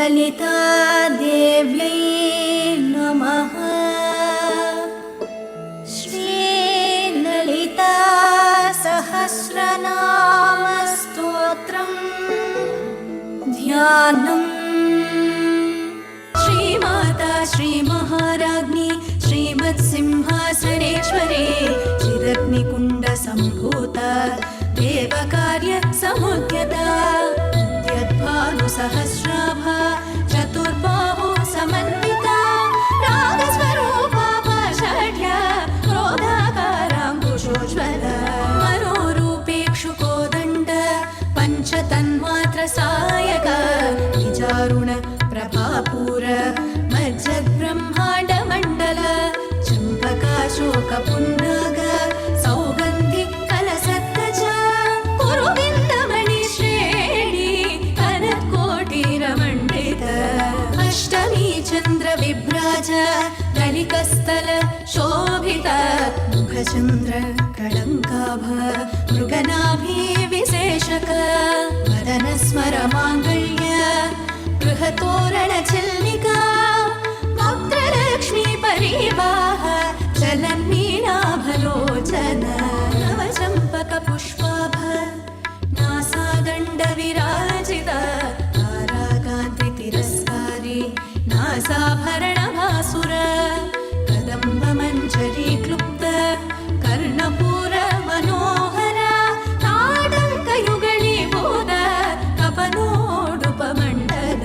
ललिता देव्यै नमः। श्रीललिता सहस्रनाम स्तोत्रम् ध्यानम्। श्रीमाता श्रीमहाराज्ञी श्रीमत्सिंहासनेश्वरी चिदग्निकुण्ड सम्भूता देवकार्य समुद्यता भानुसहस्राभा चतुर्बाहु समन्विता रागस्वरूपा पाषाढ्या क्रोधाकाराङ्कुशोज्ज्वला मनोरूपेक्षुकोदण्ड पञ्चतन्मात्रसायक निजारुण प्रभापूर मज्जद्ब्रह्माण्डमण्डल चम्पकाशोकपुन्नाग सौगन्धि कलसत्तच अष्टमी चंद्र विभ्राज दलिकस्थल शोभित मुखचंद्र कलंकाभ मृगनाभि विशेषक वदन स्मर मांगल्य गृहतोरण चिल्लिका वक्त्रलक्ष्मी परिवाह चलन्मीनाभलोचन नवचंपक पुष्पाभ नासादण्ड विराजित नासाभरणभासुर कदम्बमञ्जरी क्लुप्त कर्णपूर मनोहर ताडङ्कयुगलीभूत कपनोडुपमण्डल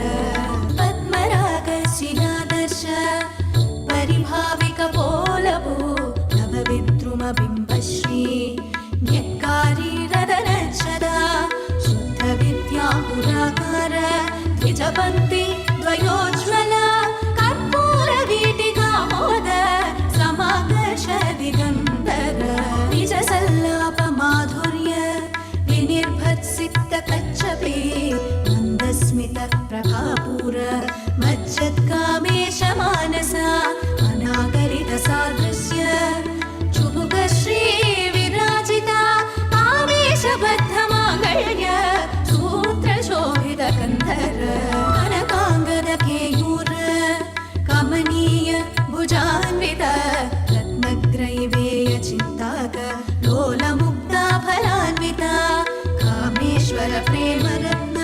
पद्मरागशिलादर्श परिभाविकपोलभू नवविद्रुमबिम्बश्री न्यक्कारी रदनच्छदा शुद्धविद्यापुराकार द्विजपन्थी द्वयोज्ज्वल कर्पूर वीटिकामोद समाकर्ष दिगन्धर निजसल्लाप माधुर्य विनिर्भत्सित कच्छपे मन्दस्मित प्रभापूर मज्जत्कामेश मानस अनागरित सादृश्य चुबुक श्री विराजिता आवेशबद्ध माङ्गल्य सूत्र शोभित कंधर केयूर कमनीय भुजान्वित रत्नग्रैवेय चिन्ताक लोलमुग्धा फलान्विता कामेश्वर प्रेम रत्न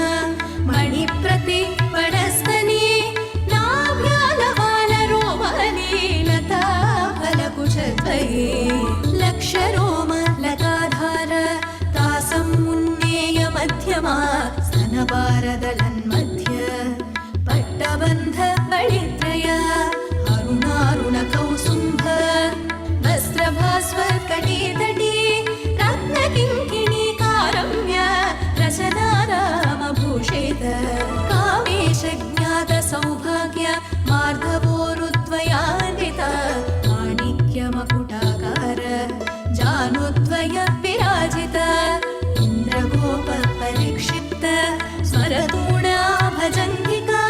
मणिप्रति वनस्तनी नाभ्यालवाल रोमनी लता फलकुशद्वये लक्षरोम लताधार तासं मुन्नेय मध्यमा स्तनपारदलन्मध्य पट्टबन्ध बलित्रय अरुणारुण कौसुम्भ वस्त्रभास्वर कटितटी रत्नकिङ्किणी कारम्य रचनारामभूषित कामेश ज्ञात सौभाग्य मार्धवोरुद्वयान्वित माणिक्यमकुटाकार जानुद्वय विराजित इन्द्रगोप परिक्षिप्त स्मरतूणा भजन्तिका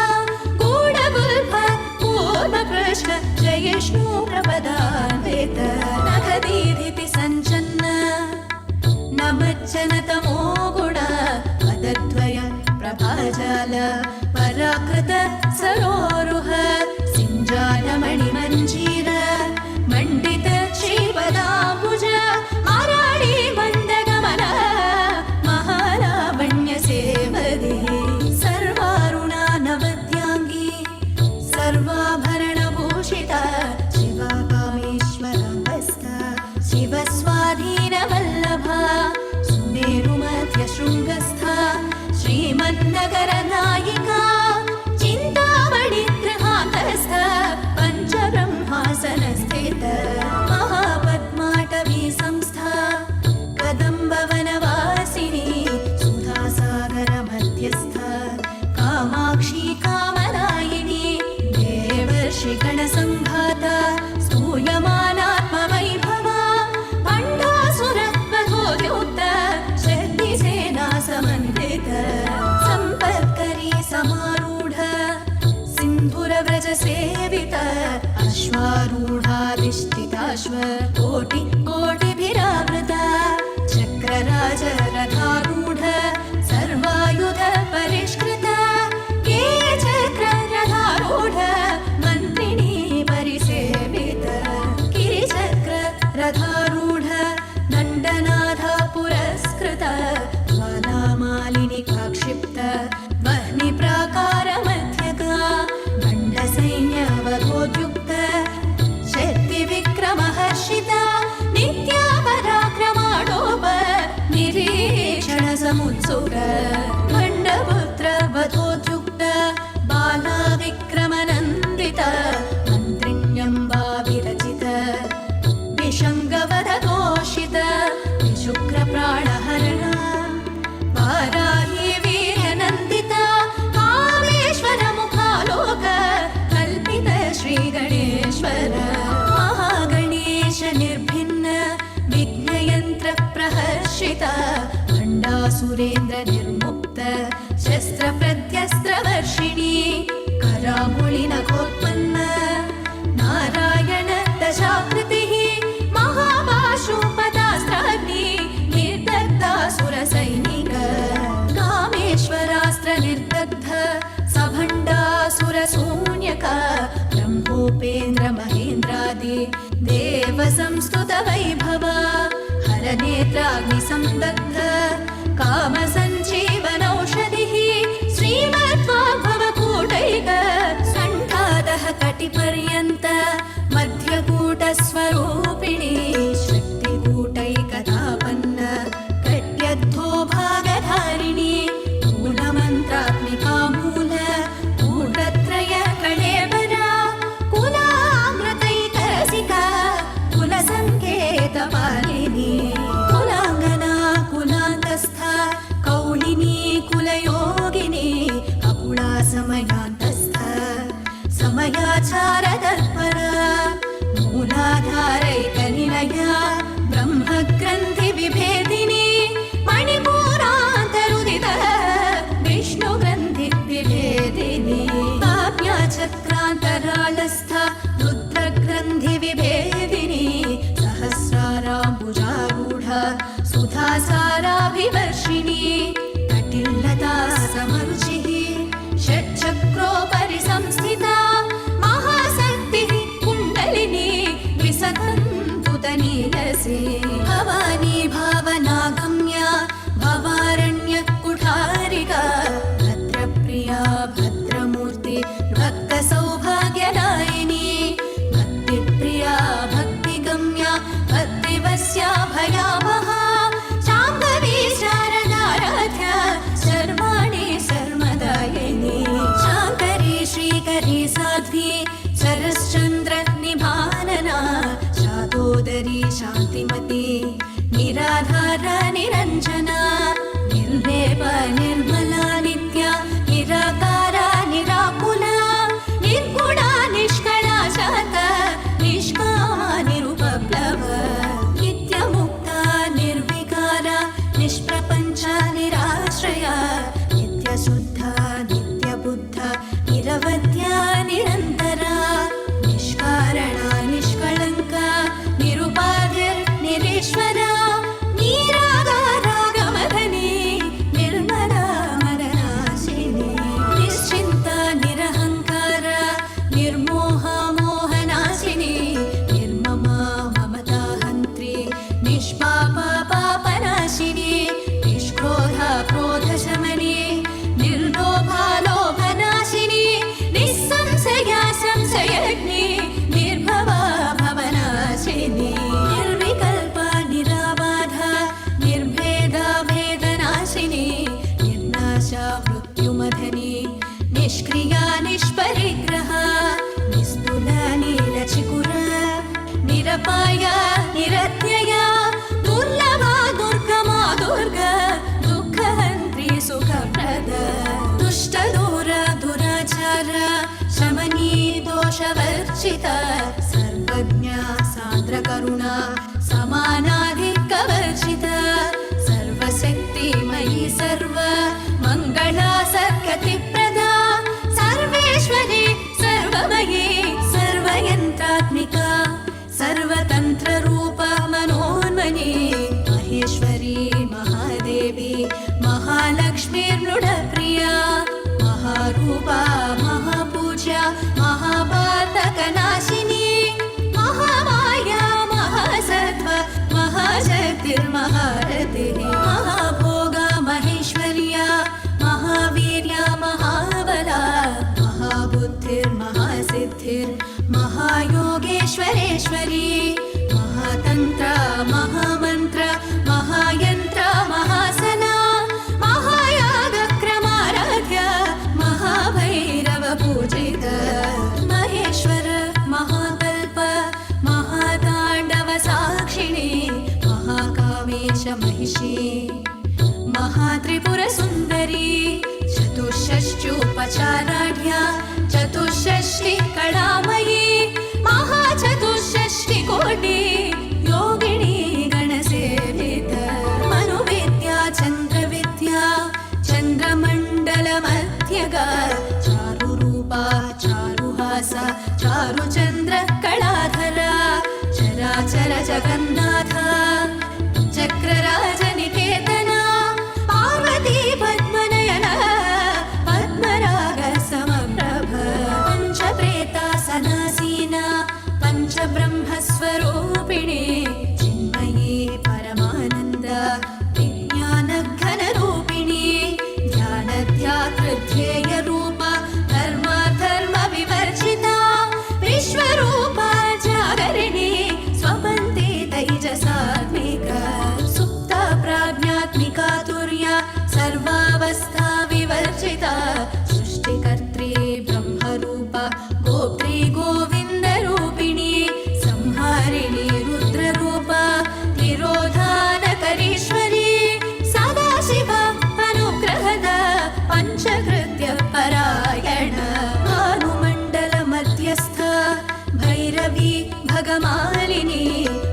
पूर्वपृष्ठ जयिष्णु प्रपदान्वित नखदीधिति सञ्चन्न नमज्जन तमो गुण पदद्वय प्रभाजाल पराकृत सरोरुह सिञ्जाल मणिमञ्जीर मण्डित श्रीपदाम्बुज आराणि मन्दगमन महालावण्य सेवदे सर्वारुणा नवद्यांगी सर्वाभरणभूषित शिवा कामेश्वरास्थ शिवस्वाधीनवल्लभा सुमेरुमध्यशृङ्गस्थ श्रीमन्नगरनायिका चिन्तामणिगृहान्तस्थ पञ्चब्रह्मासनस्थित महापद्माटवी संस्था कदम्बवनवासिनी सुधासागर मध्यस्थ कामाक्षी कामनायिनी देवर्षिगणसङ्घाता स्तूयमानात्मवैभवा पण्डासुर वधोद्युक्त शक्तिसेना समन्वित सम्पत्करी समारूढ सिन्धुरव्रजसेवित अश्वारूढाधिष्ठिताश्व कोटि कोटिभिरावृता चक्रराज रथारूढ सर्वायुध परिष्कृता ये चक्र विलसत ज्वालामालिनि काक्षिप्त वह्नि प्राकार मध्यगा दण्डसैन्यवधोद्युक्त शक्ति विक्रमहर्षिता नित्या पराक्रमाणोप निरीक्षण समुत्सुक खण्डपुत्र वधोद्युक्त बाला विक्रमनन्दित मन्त्रिण्यम्बा विरचित विशङ्गवदतोषित विशुक्रप्राणहरण वाराही वीर्यनन्दिता कामेश्वर मुखालोक कल्पित श्रीगणेश्वर महागणेश निर्भिन्न विघ्नयन्त्र प्रहर्षित भण्डासुरेन्द्र निर्मुक्त शस्त्र प्रत्यस्त्रवर्षिणी करामुलिनखोत्पन्न नारायण दशाकृतिः महापाशुपदास्त्राग्नि निर्दग्धासुरसैनिक कामेश्वरास्त्र निर्दग्ध सभण्डासुरशून्यक ब्रह्मोपेन्द्र महेन्द्रादि देव संस्तुत वैभव हरनेत्राग्नि संदग्ध काम सञ्जीवनौषधिः श्रीमद्वाग्भवकूटैक सण्ठादः कटिपर्यन्त मध्यकूटस्वरूपिणी शक्तिकूटैकतापन्न कट्यद्धो भागधारिणी मूलमन्त्रात्मिका मूल कूटत्रय कळेबरा कुलामृतैकरसिका कुलसङ्केतपालिनी कुलाङ्गना कुलान्तस्थ कौलिनी कुलयोगिनी अकुला समयान्तस्थ समयाचारतत्परा मूलाधारैकनिलया ब्रह्मग्रन्थि विभेदिनी मणिपूरान्तरुदित विष्णुग्रन्थि विभेदिनी काव्याचक्रान्तरालस्थ रुद्रग्रन्थि विभेदिनी सहस्राराम्बुजारूढ सुधासाराभिवर्षिणी कटिल्लता समरुचिः षट्चक्रोपरि संस्थिता महाशक्तिः कुण्डलिनी विसतन्तुतनीलसे भवानी भावनागम्या भवारण्यकुठारिका भद्रप्रिया भद्रमूर्ति भक्तसौभाग्यदायिनी भक्तिप्रिया भक्तिगम्या भक्तिवस्या भयावहा शाम्भवी शारदाराध्या सर्वाणि सर्वदायिनी शाङ्करी श्रीकरी साध्वी शरश्चन्द्र निभानना शातोदरी शान्तिमती निराधारा निरञ्जना निर्लेप निर्मला नित्या निराकारा निराकुला निर्गुणा निष्कला शात निष्कामा निरुपप्लव नित्यमुक्ता निर्विकारा निष्प्रपञ्चा निराश्रया नित्यशुद्धा नित्यबुद्धा निरवध्या निरन्तरा निष्कारणा निष्कळङ्का निरुपाधिर्निरीश्वरा निरागारागमधनी निर्मला मरनाशिनी निश्चिन्ता निरहङ्कार निर्मोहा मोहनाशिनी निर्ममा ममताहन्त्री निष्पापा पापनाशिनी निष्क्रोधा क्रोधशमनी निर्लोभा लोभनाशिनी निस्संशया संशयग्नि निर्भवा भवनाशिनी निर्विकल्पा निराबाधा निर्भेदा भेदनाशिनी निर्नाशा मृत्युमधनी निष्क्रिया निष्परिग्रहा निस्तुला नीलचिकुरा निरपाया निरत्यया दुर्लभा दुर्गमा दुर्गा दुःखहन्त्री सुखप्रद दुष्टदूर दुराचार शमनी दोषवर्जिता सर्वज्ञा सान्द्रकरुणा समानाधिकवर्जिता सर्वशक्तिमयी सर्व मङ्गला सर्गतिप्रदा सर्वेश्वरी सर्वमयी सर्वयन्त्रात्मिका सर्वतन्त्ररूपा मनोन्मनी महेश्वरी महादेवी महालक्ष्मीर्मृडप्रिया महारूपा महापूज्या महापातकनाशिनी महामाया महासत्त्व महाशक्तिर्महारतिः महायोगेश्वरेश्वरी महातन्त्र महामन्त्र महायन्त्र महासना महायागक्रमाराध्य महाभैरव पूजित महेश्वर महाकल्प महाताण्डव साक्षिणी महाकामेश महिषी महात्रिपुरसुन्दरी चतुष्षष्ट्युपचाराढ्या चतुष्षष्टि कलामयी महाचतुष्षष्टिकोटि योगिनी गणसेवित मनुविद्या चन्द्रविद्या चन्द्रमण्डलमध्यगा चारुरूपा चारुहासा चारुचन्द्र कलाधरा चराचर जगन्नाथ चक्रराजनिकेतना पार्वती पद्मनयना पद्मराग समप्रभ पञ्चप्रेतासनासीना पञ्चब्रह्मस्वरूपिणी चिन्मयी परमानन्द विज्ञानघनरूपिणी ध्यानध्यातृध्येयरूपा धर्मविवर्जिता विश्वरूपा जागरिणी स्वपन्ति तैजसात्मिका सुप्ता प्राज्ञात्मिका तुर्या सर्वावस्था विवर्जिता सृष्टिकर्त्री ब्रह्मरूपा गोप्त्री गोविन्दरूपिणी संहारिणी रुद्ररूपा तिरोधानकरीश्वरी सदाशिव अनुग्रहद पञ्चकृत्य परायण भानुमण्डल मध्यस्थ भैरवी भगमालिनी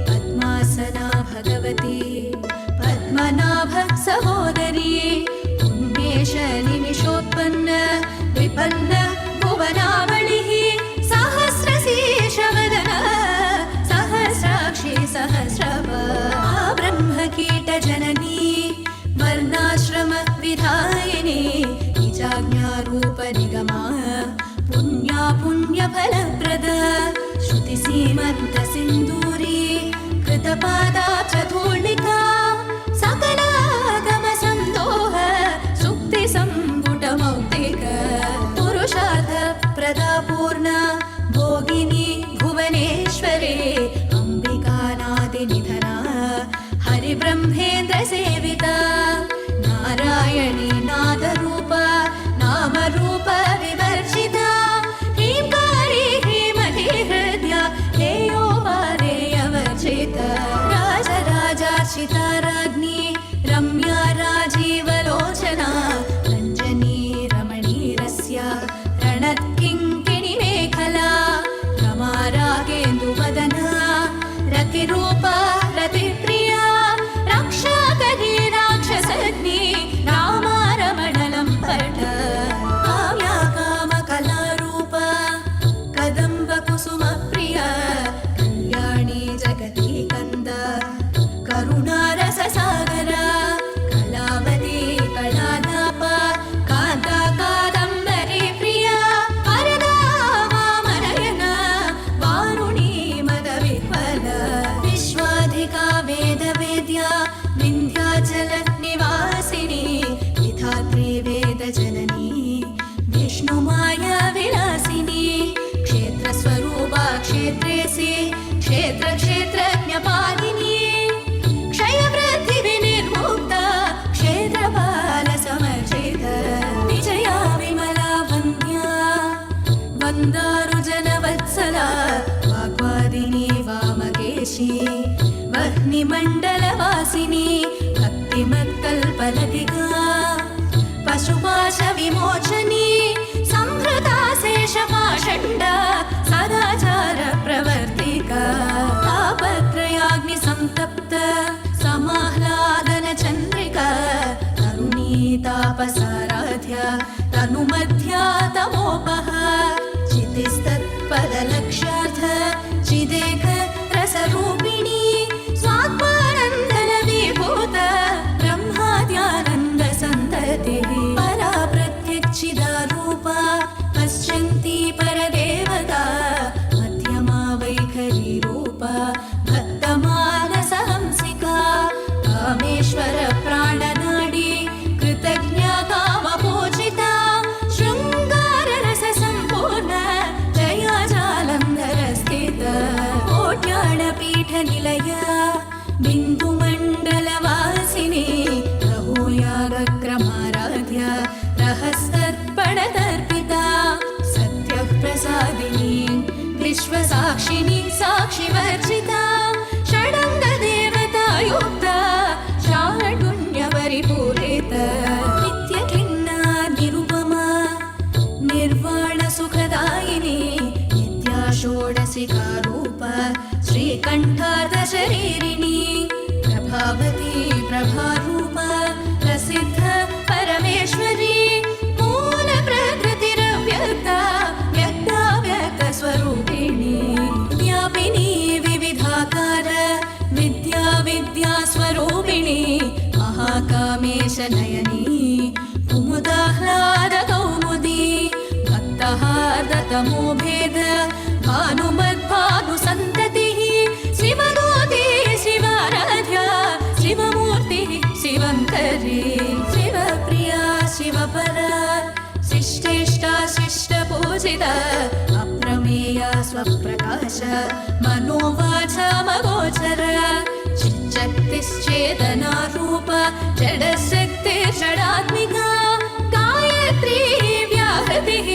पद्मासना भगवती पद्मनाभ सहोदरी पुण्येश निमिषोत्पन्न विपन्न भुवनावलिः सहस्रशीर्षवदन सहस्राक्षी सहस्रपा ब्रह्मकीटजननी वर्णाश्रम विधायिनी निजाज्ञारूप निगमा पुण्या पुण्यफलप्रद श्रुतिसीमन्त सिन्दूरी कृतपादा चतुर्णिका सकलागम सन्दोह सुक्ति सम्पुट मौक्तिक पुरुषार्थ प्रदापूर्णा भोगिनी भुवनेश्वरे अम्बिकानादिनिधना हरिब्रह्मेन्द्र सेविता नारायणी नादरूपा नामरूप विवर्जिता ह्रींकारी ह्रीमती हृद्या हेयोपादेयवर्जिता राजराजार्चिता राज्ञी रम्या राजीवलोचना रञ्जनी रमणीरस्या रणत्किङ्किणी मेखला रमा रागेन्दुवदना रतिरूपा रतिप्रिया रक्षाकरी राक्षसग्नि रामारमणलं पठ काव्या कामकलारूपा कदम्बकुसुमप्रिया कल्याणी जगती कन्द करुणारससागरा कलावती कलादापा कान्ता कादम्बरी प्रिया वरदा वामनयना वारुणी मदविह्वल विश्वाधिका वेदवेद्या विन्ध्याचल निवासिनी विधात्री वेदजननी विष्णुमाया विलासिनी क्षेत्रस्वरूपा क्षेत्रेसि क्षेत्रक्षेत्रज्ञपालिनी क्षयवृद्धिविनिर्मुक्ता क्षेत्रपालसमर्जित विजया विमला वन्द्या वन्दारुजनवत्सला वाग्वादिनी वामकेशी वह्निमण्डलवासिनी भक्तिमत्कल्पलतिका पशुपाशविमोचनी संहृता शेषपाषण्डा सदाचार प्रवर्तिका तापत्रयाग्निसन्तप्त समाह्लादन चन्द्रिका तरुणी तापसाराध्या तनुमध्या तमोपः चितिस्तत्पदलक्ष्यार्थ चिदेक रसरूपिणी स्वात्मानन्दन विभूत ब्रह्माद्यानन्द परिपूरित नित्यक्लिन्ना निरुपमा निर्वाणसुखदायिनी नित्या षोडशिकारूप श्रीकण्ठार्धशरीरिणी प्रभावती प्रभारूप प्रसिद्ध परमेश्वरी मूलप्रकृतिरव्यक्ता व्यक्ता व्यक्तस्वरूपिणी व्यापिनी विविधाकार विद्या विद्यास्वरूपिणी महाकामेश नयनी कुमुदाह्लाद कौमुदी भक्तहार्दतमो भेद भानुमद्भानुसन्ततिः शिवदूती शिवाराध्या शिवमूर्तिः शिवङ्करी शिवप्रिया शिवपरा शिष्टेष्टा शिष्टपूजिता अप्रमेया स्वप्रकाश मनोवाच मगोचर चिच्चक्तिश्चेतनारूप जडशक्तिर्षडात्मिका गायत्री व्याहृतिः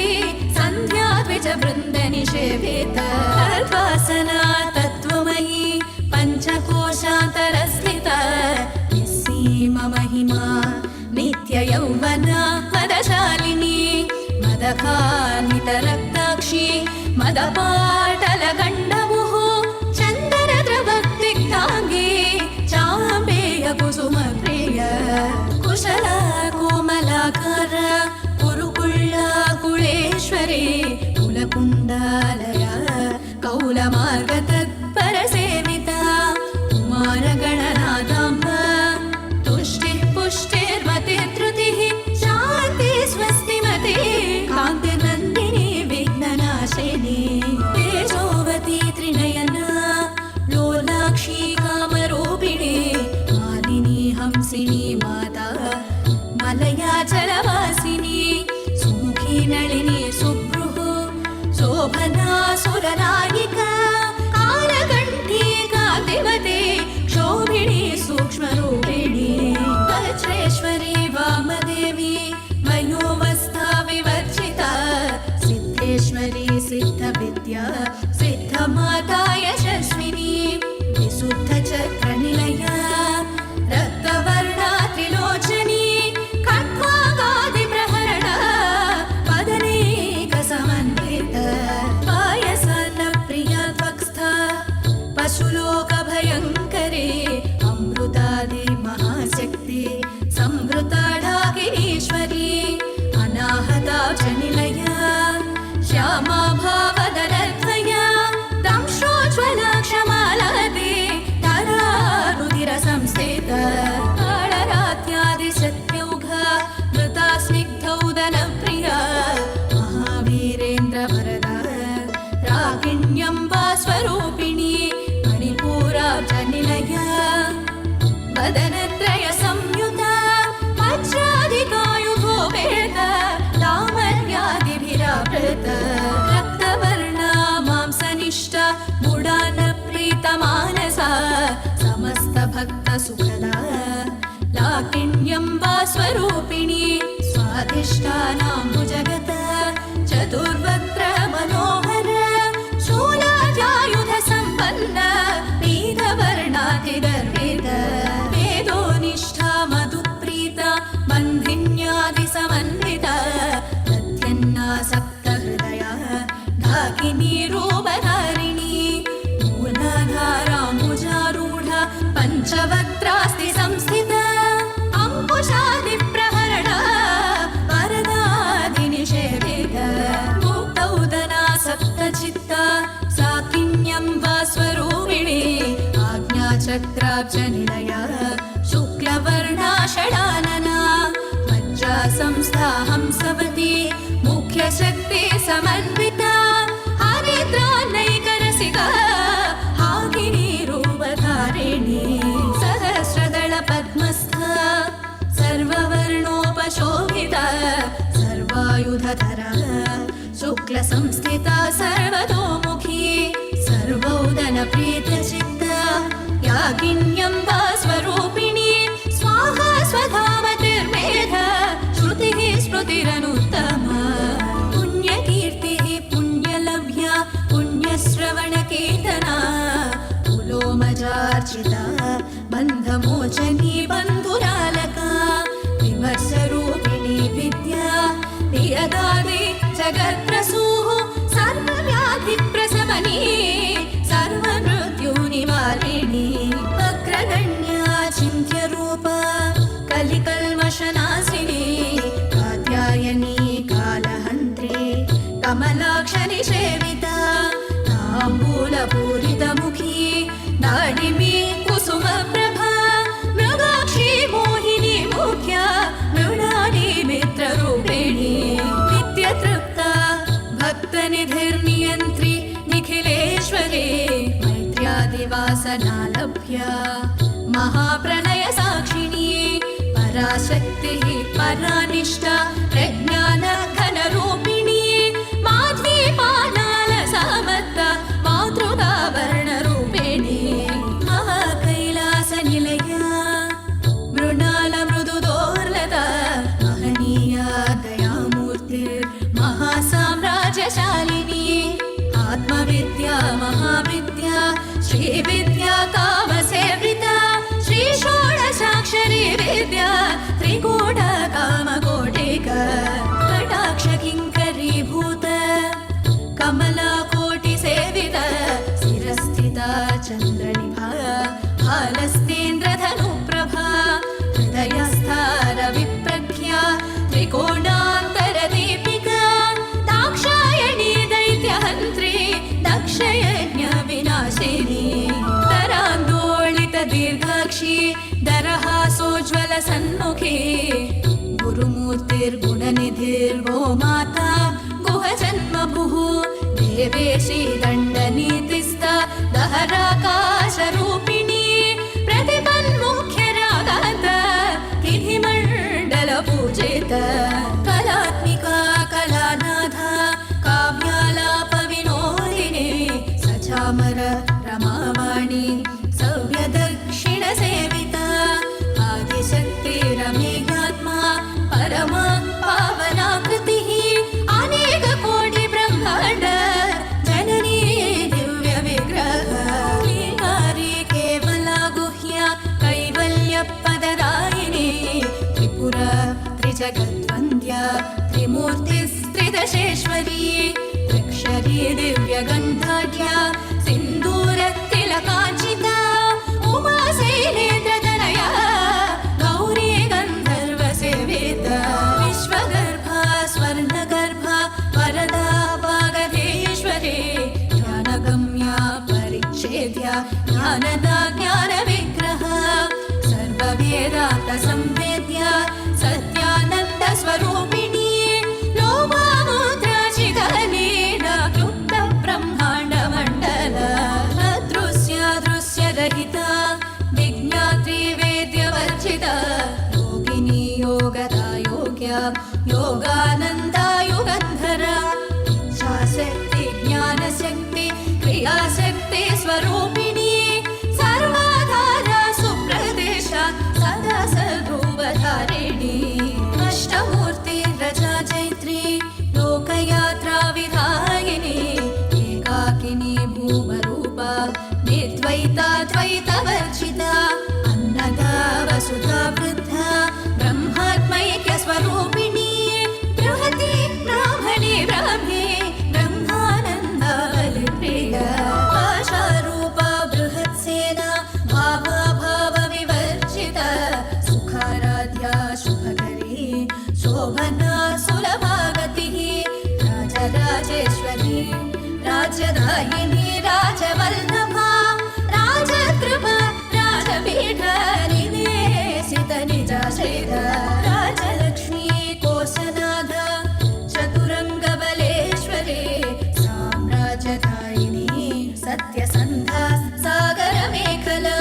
सन्ध्या द्विजवृन्दनिषेविता तद्वासना तत्त्वमयी पञ्चकोशान्तरस्थिता निस्सीममहिमा नित्ययौवना मदशालिनी मदकान्वितरक्ताक्षी मदपाटलगण्डमुः चन्दनद्रवक्तिग्धाङ्गी चाम्बेयकुसुमप्रिय कुशला कोमलाकार कुरुकुळ्ळा कुळेश्वरी कुलकुण्डालया कौलमार्गतत्परसेविता कुमारगणनादाम्बा तुष्टिः पुष्टिर्मतिर्धृतिः शान्ति स्वस्तिमती कान्तिर्नन्दिनी विघ्ननाशिनी तेजोवती त्रिनयना लोलाक्षी कामरूपिणी मालिनी हंसिनी माता मलयाचलवासिनी सुमुखी नलिनी सुभ्रुः शोभना सुरनायिका कालकण्ठी कान्तिमती क्षोभिणी सूक्ष्मरूपिणी वज्रेश्वरी वामदेवी वयोवस्था विवर्जिता सिद्धेश्वरी सिद्धविद्या सिद्धमाता यशस्विनी विशुद्धचक्रनिलया रक्तवर्णा त्रिलोचनी खड्वागादिप्रहरणा पदनेकसमन्विता पायसान्नप्रिया त्वक्स्था पशुलोकभयङ्करी अमृतादि महाशक्ति संवृताढाकिनीश्वरी अनाहता च निलया श्यामा भावदरद्वया दंश्रोज्ज्वला क्षमालते तरारुधिरसंस्थिता कालरात्यादिशक्त्यौघा मृता स्निग्धौदनप्रिया महावीरेन्द्रवरदा रागिण्यम्बा स्वरूपिणी मणिपूराब्जनिलया वदनत्रय संयुता वज्राधिकायुधो वेद लावण्यादिभिरावृता रक्तवर्णा मांसनिष्ठा गुडानप्रीतमानसा समस्तभक्तसुखदा लाकिण्यम्बा स्वरूपिणी स्वाधिष्ठानाम्बुजगत चतुर्वक्त्र मनोहर शूलाजायुध सम्पन्न पीतवर्णातिगर्वित वेदोनिष्ठा मधुप्रीता बन्धिन्यादिसमन्विता तद्यन्नासक्तहृदया ढाकिनी रूपधारिणी मूलाधाराम्बुजारूढा पञ्चवक्त्रास्ति संस्थिता अङ्कुशादिप्रहरणा वरदादिनिषेविता मुक्तौदना सप्तचित्ता साकिन्यम्बा स्वरूपिणी आज्ञाचक्राब्जनिलया शुक्लवर्णा षडानना मज्जा संस्था हंसवती मुख्यशक्ति समन्विता हरिद्रानैकरसिका हाकिनी रूपधारिणी सहस्रदल पद्मस्था सर्ववर्णोपशोभिता सर्वायुधधरा शुक्लसंस्थिता सर्वतोमुखी सर्वौदनप्रीतचित्ता याकिन्यम्बा स्वरूपिणी स्वाहा स्वधामतिर्मेध श्रुतिः स्मृतिरनुत्तमा पुण्यकीर्तिः पुण्यलभ्या पुण्यश्रवणकीर्तना पुलोमजार्चिता बन्धमोचनी बन्धुरालका क्षनिषेविता ताम्बूलपूरितमुखी दाडिमी कुसुमप्रभा मृगाक्षी मोहिनी मुख्या मृणाली मित्ररूपिणी नित्यतृप्ता भक्तनिधिर्नियन्त्री निखिलेश्वरी मैत्र्यादिवासना लभ्या महाप्रणय साक्षिणी पराशक्तिः परानिष्ठा प्रज्ञान घनरूपिणी माध्वीपानालसामत्ता मातृकावर्णरूपिणी महाकैलासनिलया मृणालमृदुदोर्लता महनीया दयामूर्तिर्महासाम्राज्यशालिनी आत्मविद्या महाविद्या श्रीविद्या कामसेविता श्रीषोडशाक्षरी विद्या त्रिकूट कामकोटिक कटाक्ष किङ्करीभूत कमलाकोटिसेविता शिरस्थिता चन्द्रनिभा भालस्तेन्द्रधनुप्रभा हृदयस्था रविप्रज्ञा त्रिकोणान्तरदीपिका दाक्षायणी दैत्यहन्त्री दक्षयज्ञविनाशिनी दरान्दोलितदीर्घाक्षी दरहासोज्ज्वल सन्मुखी गुरुमूर्तिर्गुणनिधिर्गो माता गुहजन्मभुः देवेशी दण्डनीतिस्था दहराकाशरूपिणी प्रतिपन्मुख्यरागात किधिमण्डलपूजित कलात्मिका कलानाथा काव्यालापविनोदिनी सचामर रमावाणी सव्यदक्षिणसेविता आदिशक्तिरमेयात्मा परमा पावनाकृतिः अनेककोटिब्रह्माण्ड जननी दिव्यविग्रह लीलारी केवला गुह्या कैवल्यपददायिनी त्रिपुरा त्रिजगद्वन्द्या त्रिमूर्तिस्त्रिदशेश्वरी त्रिक्षरी दिव्यगन्धाढ्या सिन्दूरतिलकाञ्चिता उमा शैलेन्द्रतनया गौरी गन्धर्वसेविता विश्वगर्भा स्वर्णगर्भा वरदा वागधेश्वरी ज्ञानगम्या परिच्छेद्या ज्ञानदा ज्ञानविग्रहा सर्ववेदान्तसंवेद्या सत्यानन्दस्वरूपिणी लोभामुद्राचितनीला क्लुप्तब्रह्माण्डमण्डल अदृश्यदृश्यरहिता विज्ञात्री वेद्यवर्जिता योगिनी योगदा योग्या योगानन्दा युगन्धरा इच्छाशक्ति ज्ञानशक्ति क्रियाशक्ति स्वरूपिणी सर्वाधारा सुप्रदेशा सदा सद्रूपधारिणी अष्टमूर्ति रजा चैत्री लोकयात्रा विधायिनी एकाकिनी भूमरूपा निर्द्वैता द्वैतवर्जिता अन्नदा वसुधा वृद्धा ब्रह्मात्मैक्यस्वरूपिणी बृहती ब्राह्मणी ब्रह्मे ब्रह्मानन्दा बलिप्रिया आशारूपा बृहत्सेना भावा भावविवर्जिता सुखाराध्या शुभकरी शोभना सुलभागतिः राजराजेश्वरी राज्यदायिनी राजवल्लभा राजकृपा राजपीठ निवेशित निजाश्रित राजलक्ष्मी कोशनाथ चतुरङ्गबलेश्वरी साम्राज्यदायिनी सत्यसन्धा सागरमेखला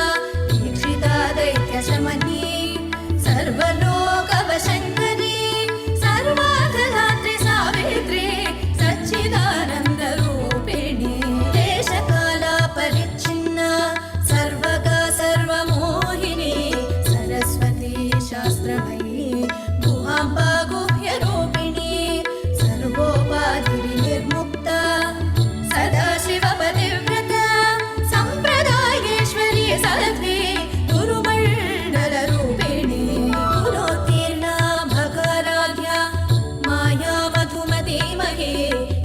दीक्षिता दैत्यशमनी सर्वलोकवशङ्करी सर्वाधरात्रि सावित्री सच्चिदानन्दरूपिणी देशकाला परिच्छिन्ना सर्वगा सर्वमोहिनी सरस्वती शास्त्रमयी गुहाम्बा गुह्यरूपिणी सर्वोपाधिर्मुक्ता सदाशिवपतिव्रता सम्प्रदायेश्वरी सद्वे गुरुमण्डलरूपिणी गुरोत्तीर्णा भगाराध्या मायावधूमतीमहे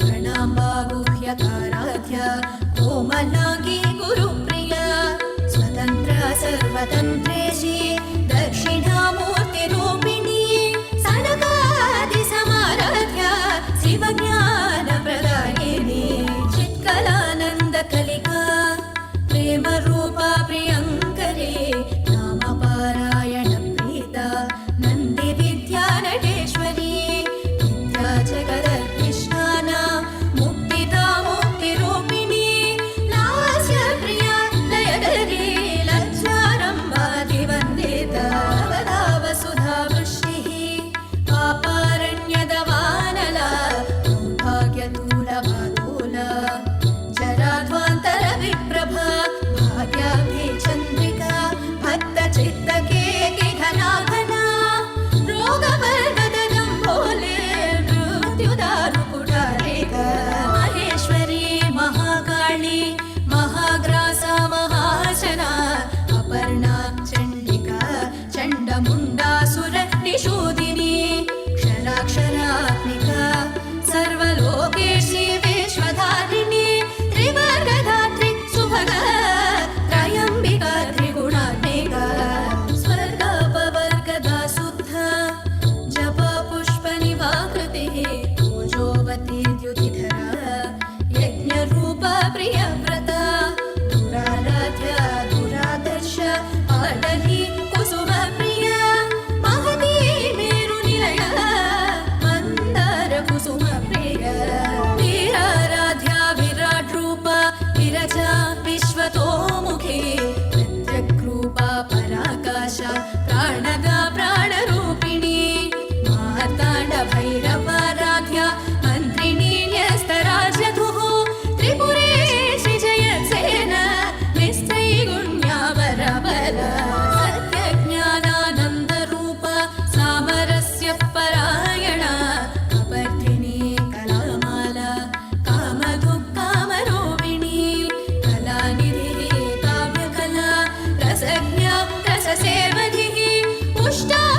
प्रणाम्बा गुह्यकाराध्या कोमलाङ्गी गुरुप्रिया स्वतन्त्रा सर्वतन्त्रेशी दक्षिणामूर्तिरूप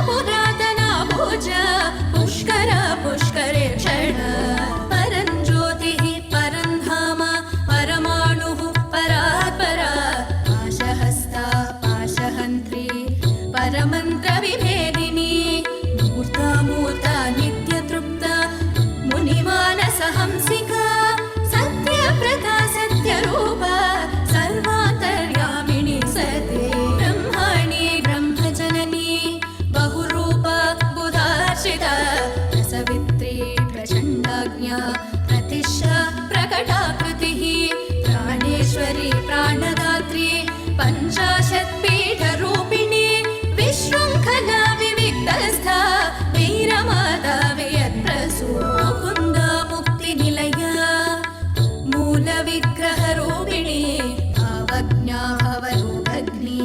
पुरातना भुजा पुष्कर पुष्करेक्षण परं ज्योतिः परं धाम परमाणुः परात्परा पाशहस्ता पाशहन्त्री परमन्त्रविभेदिनी मूर्ता मूर्ता नित्यतृप्ता मुनिमानसहंसिका सत्यव्रता सत्यरूपा सर्वान्तर्यामिणी सती ब्रह्माणि ब्रह्मजननी बहुरूपा बुधार्चिता रसवित्री प्रचण्डाज्ञा प्रतिष्ठा प्रकटाकृतिः प्राणेश्वरी प्राणदात्री पञ्चाशत्पीठरूपिणी विशृङ्खला विविक्तस्था वीरमाता वियत्प्रसू मुकुन्दा मुक्तिनिलया मूलविग्रहरूपिणी भावज्ञा भवरूपग्नी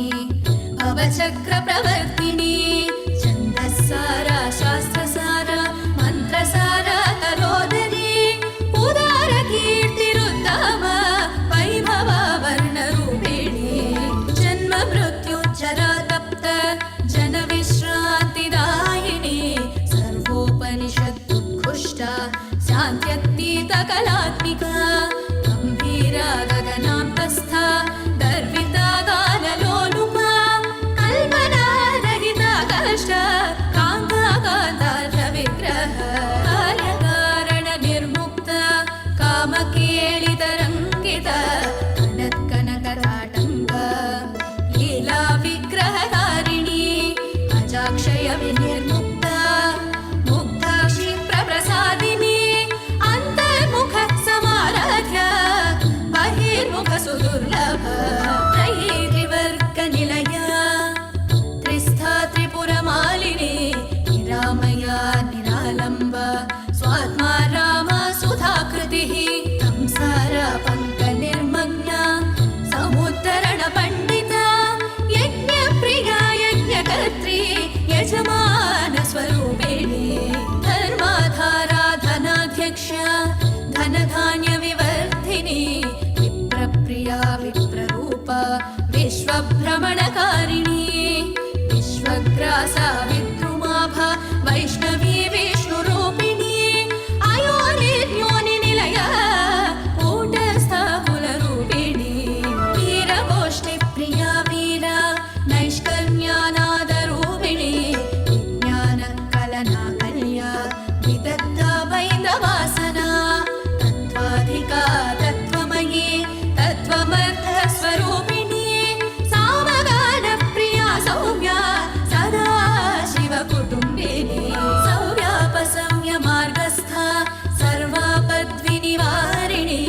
भवचक्रप्रवर्तिनी छन्दस्सारा शास्त्रसारा मन्त्रसारा तरोदरी उदारकीर्तिरुत्तमा वैभवा वर्णरूपिणी जन्म मृत्युज्जरा तप्त जनविश्रान्तिदायिनी सर्वोपनिषदुत्कृष्टा शान्त्यतीतकलात्मिका गम्भीरा गगनान्तस्था गर्विता गानलोलुपा कल्पनारहिता कष्टा कान्ता कान्तार्थविग्रह कार्यकारणनिर्मुक्ता कामकेलितरङ्गिता कनत्कनकराटङ्का लीला विग्रहकारिणी अजाक्षय विनिर्मुक्ता मुग्धाक्षी प्रप्रसादिनी अन्तर्मुख समाराध्य बहिर्मुख सुदुर्लभ त्रयीत्रिवर्गनिलया त्रिस्था त्रिपुरमालिनी निरामया निरालम्ब स्वात्मा रामा सुधाकृतिः संसारा पङ्कनिर्मग्ना समुद्धरणपण्डिता यज्ञप्रिया यज्ञकर्त्री यजमानस्वरूपिणी धर्माधारा धनाध्यक्षा धनधान्यविवर्धिनी विप्रप्रिया विप्ररूपा विश्वभ्रमणकारिणी विश्वग्रासा विद्रुमाभा वैष्णवी विष्णुरूपिणी अयोनिर्योनिनिलया कूटस्था कुलरूपिणी वीरगोष्ठिप्रिया वीरा नैष्कर्म्यानादरूपिणी विज्ञानकलनाकल्या विदग्धा वैदवासना तत्त्वाधिका तत्त्वमयी तत्त्वमर्थस्वरूपिणी सामगानप्रिया सौम्या सदा शिवकुटुम्बिनी सौर्यापसंयमार्गस्था सर्वापद्विनिवारिणी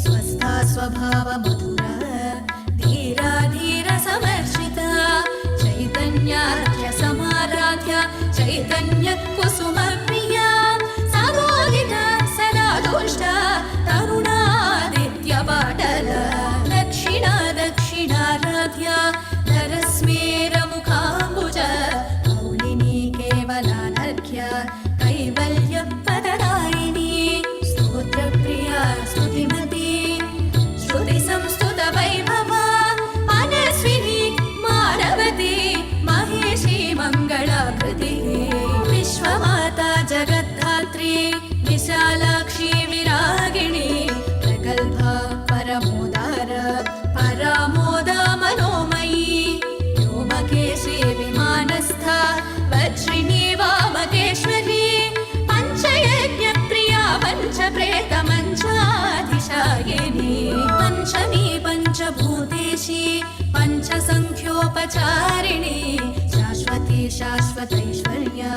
स्वस्था स्वभावमधुरा धीरा धीर समर्चिता चैतन्याख्य समाराध्य चैतन्य कुसुमप्रिया सगोदिता सदा दुष्टा तरुणादित्यपाटल दक्षिणा दक्षिणाराध्या धरस्मेरमुखाम्बुज मौलिनी केवलानर्घ्य कैवल्यपददायिनी स्तोत्रप्रिया स्तुतिमती श्रुतिसंस्तुतवैभवा मनस्विनी मानवती महेशी मङ्गलाकृतिः विश्वमाता जगद्धात्री विशालाक्षी विरागिणी प्रगल्भा परमोदार परामोदा मनोमयी व्योमकेशी विमानस्था वज्रिणी वामकेश्वरी पञ्चयज्ञप्रिया पञ्चप्रेतमञ्चाधिशायिनी पञ्चमी पञ्चभूतेशी पञ्चसङ्ख्योपचारिणी शाश्वती शाश्वतैश्वर्या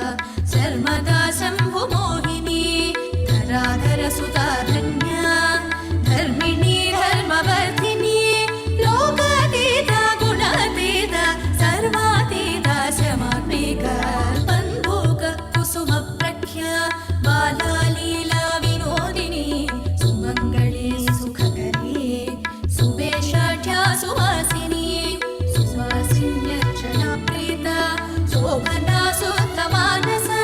शर्मदा शम्भुमोहिनी धराधरसुता धन्या धर्मिणी धर्मवर्धिनी लोकातीता गुणातीता सर्वातीता शमात्मिका बन्धूक कुसुमप्रख्या बालालीला विनोदिनी सुमङ्गली सुखकरी सुवेशाढ्या सुवासिनी सुवासिन्यर्चना प्रीता शोभना सुतमानसा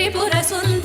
त्रिपुरसुन्दरी